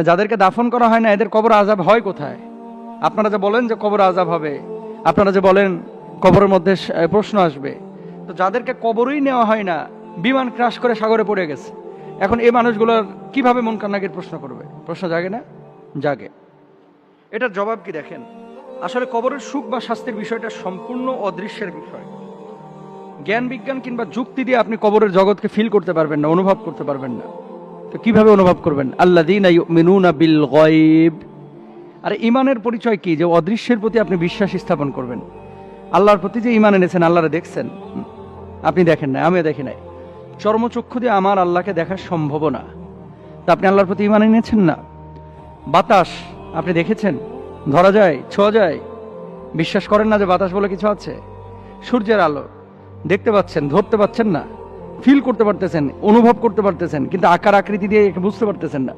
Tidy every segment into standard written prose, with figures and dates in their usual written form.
যাদেরকে দাফন করা হয় না এদের কবর আযাব হয় কোথায়? আপনারা যে বলেন যে কবর আযাব হবে, আপনারা যে বলেন কবরের মধ্যে প্রশ্ন আসবে, তো যাদেরকে কবরই নেওয়া হয় না, বিমান ক্রাশ করে সাগরে পড়ে গেছে, এখন এই মানুষগুলোর কিভাবে মুনকার নাকির প্রশ্ন করবে? প্রশ্ন জাগে না? জাগে। এটার জবাব কি দেখেন, আসলে কবরের সুখ বা শাস্তির বিষয়টা সম্পূর্ণ অদৃশ্যের বিষয়। জ্ঞান বিজ্ঞান কিংবা যুক্তি দিয়ে আপনি কবরের জগৎকে ফিল করতে পারবেন না, অনুভব করতে পারবেন না। তো কিভাবে অনুভব করবেন? আল্লাযীনা ইউমিনুনা বিল গায়ব। আর ঈমানের পরিচয় কি? যে অদৃশ্যের প্রতি আপনি বিশ্বাস স্থাপন করবেন। আল্লাহর প্রতি যে ঈমান এনেছেন, আল্লাহরে দেখছেন, আপনি দেখেন না, আমিও দেখি নাই, চর্মচক্ষু দিয়ে আমার আল্লাহকে দেখা সম্ভব না, তা আপনি আল্লাহর প্রতি ঈমান এনেছেন না। বাতাস আপনি দেখেছেন, ধরা যায়, ছোঁয়া যায়, বিশ্বাস করেন না যে বাতাস বলে কিছু আছে। সূর্যের আলো দেখতে পাচ্ছেন, ধরতে পাচ্ছেন না, ফিল করতে পারতেছেন, অনুভব করতে পারতেছেন, কিন্তু আকার আকৃতি দিয়ে বুঝতে পারতেছেন না।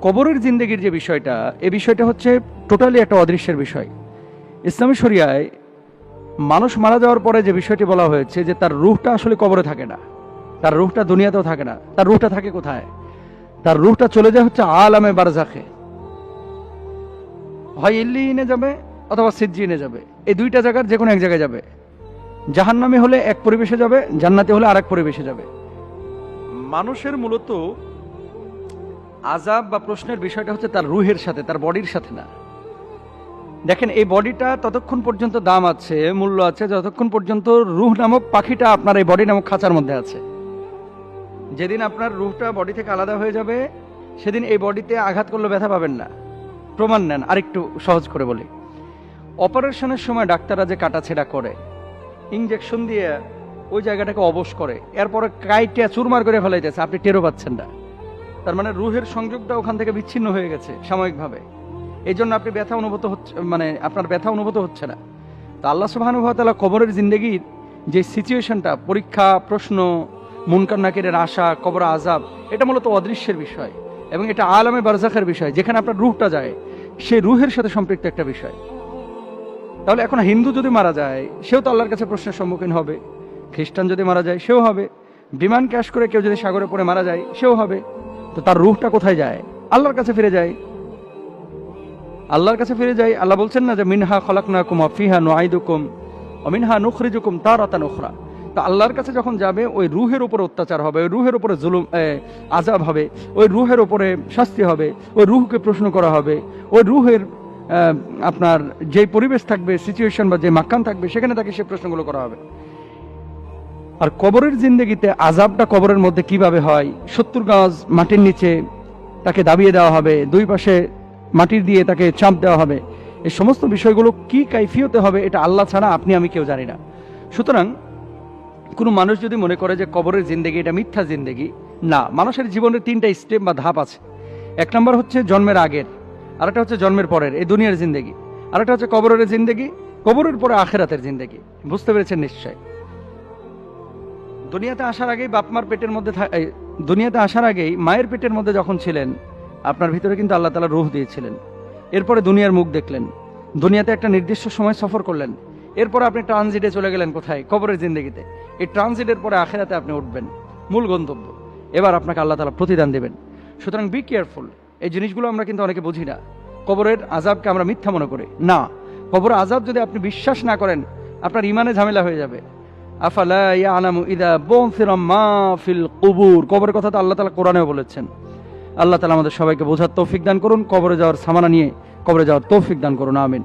কবরের জিন্দেগির যে বিষয়টা, এই বিষয়টা হচ্ছে টোটালি একটা অদৃশ্যের বিষয়। ইসলামী শরিয়ায় মানুষ মারা যাওয়ার পরে যে বিষয়টি বলা হয়েছে যে তার রূহটা আসলে কবরে থাকে না, তার রূহটা দুনিয়াতেও থাকে না। তার রূহটা থাকে কোথায়? তার রূহটা চলে যায় হচ্ছে আলামে বারজাখে, হয় ইল্লিয়িনে যাবে অথবা সিজ্জিনে যাবে। এই দুইটা জায়গার যে কোনো এক জায়গায় যাবে। জাহান্নামে হলে এক পরিবেশে যাবে, জান্নাতে হলে আরেক পরিবেশে যাবে। মানুষের মূলত আযাব বা প্রশ্নের বিষয়টা হচ্ছে তার রুহের সাথে, তার বডির সাথে না। দেখেন, এই বডিটা ততক্ষণ পর্যন্ত দাম আছে, মূল্য আছে, যতক্ষণ পর্যন্ত রুহ নামক পাখিটা আপনার এই বডি নামক খাঁচার মধ্যে আছে। যেদিন আপনার রুহটা বডি থেকে আলাদা হয়ে যাবে, সেদিন এই বডিতে আঘাত করলে ব্যথা পাবেন না। প্রমাণ নেন, আরেকটু সহজ করে বলি। অপারেশনের সময় ডাক্তাররা যে কাটাছেড়া করে, ইঞ্জেকশন দিয়ে ওই জায়গাটাকে অবশ করে, এরপরে কাইটা চুরমার করে ফেলাইতেছে, আপনি টেরও পাচ্ছেন না। তার মানে রুহের সংযোগটা ওখান থেকে বিচ্ছিন্ন হয়ে গেছে সাময়িকভাবে। এই জন্য আপনি ব্যথা অনুভূত হচ্ছে, মানে আপনার ব্যথা অনুভূত হচ্ছে না। তো আল্লাহ সুবহানাহু ওয়া তাআলা কবরের জিন্দেগির যে সিচুয়েশনটা, পরীক্ষা, প্রশ্ন, মুনকার নাকিরের আশা, কবর আযাব, এটা মূলত অদৃশ্যের বিষয় এবং এটা আলামে বারজাখের বিষয়, যেখানে আপনার রুহটা যায়, সেই রুহের সাথে সম্পৃক্ত একটা বিষয়। তাহলে এখন হিন্দু যদি মারা যায়, সেও তো আল্লাহর কাছে প্রশ্নের সম্মুখীন হবে। খ্রিস্টান যদি মারা যায়, সেও হবে। বিমান ক্র্যাশ করে কেউ যদি সাগরে পড়ে মারা যায়, সেও হবে। তো তার রুহটা কোথায় যায়? আল্লাহর কাছে ফিরে যায়। আল্লাহর কাছে ফিরে যায়। আল্লাহ বলছেন না যে মিনহা খলাকনাকুম ওয়া ফিহা নুঈদুকুম ওয়া মিনহা নুখরিজুকুম তারাতান উখরা। তো আল্লাহর কাছে যখন যাবে, ওই রুহের উপরে অত্যাচার হবে, ওই রুহের উপরে জুলুম, আযাব হবে, ওই রুহের উপরে শাস্তি হবে, ওই রুহকে প্রশ্ন করা হবে, ওই রুহের আপনার যে পরিবেশ থাকবে, সিচুয়েশন বা যে মাকান থাকবে, সেখানে তাকে সে প্রশ্নগুলো করা হবে। আর কবরের জিন্দেগিতে আযাবটা কবরের মধ্যে কিভাবে হয়? 70 গজ মাটির নিচে তাকে দাবিয়ে দেওয়া হবে, দুই পাশে মাটির দিয়ে তাকে চাপ দেওয়া হবে। এই সমস্ত বিষয়গুলো কি কাইফিয়তে হবে, এটা আল্লাহ ছাড়া আপনি আমি কেউ জানি না। সুতরাং কোনো মানুষ যদি মনে করে যে কবরের জিন্দেগি এটা মিথ্যা জিন্দেগি, না, মানুষের জীবনের 3টা স্টেপ বা ধাপ আছে। 1 নম্বর হচ্ছে জন্মের আগের, আরেকটা হচ্ছে জন্মের পরের, এই দুনিয়ার জিন্দেগি, আরেকটা হচ্ছে কবরের জিন্দেগি, কবরের পরে আখিরাতের জিন্দেগি। বুঝতে পেরেছেন নিশ্চয়? দুনিয়াতে আসার আগেই বাপমার পেটের মধ্যে, দুনিয়াতে আসার আগেই মায়ের পেটের মধ্যে যখন ছিলেন, আপনার ভিতরে কিন্তু আল্লাহ তাআলা রূহ দিয়েছিলেন। এরপরে দুনিয়ার মুখ দেখলেন, দুনিয়াতে একটা নির্দিষ্ট সময় সফর করলেন, এরপর আপনি ট্রানজিটে চলে গেলেন কোথায়? কবরের জিন্দেগিতে। এই ট্রানজিটের পরে আখিরাতে আপনি উঠবেন, মূল গন্তব্য। এবার আপনাকে আল্লাহ তাআলা প্রতিদান দেবেন। সুতরাং বি কেয়ারফুল। এই জিনিসগুলো আমরা কিন্তু অনেকে বুঝি না। কবরের আযাবকে আমরা মিথ্যা মনে করি না। কবরের আযাব যদি আপনি বিশ্বাস না করেন, আপনার ঈমানে ঝামেলা হয়ে যাবে। আফালা ইয়ালামু ইযা বুনসিরা মা ফিল কুবুর, কবরের কথা তো আল্লাহ তাআলা কোরআনেও বলেছেন। আল্লাহ তাআলা আমাদের সবাইকে বোঝার তৌফিক দান করুন। কবরে যাওয়ার সামানা নিয়ে কবরে যাওয়ার তৌফিক দান করুন। আমিন।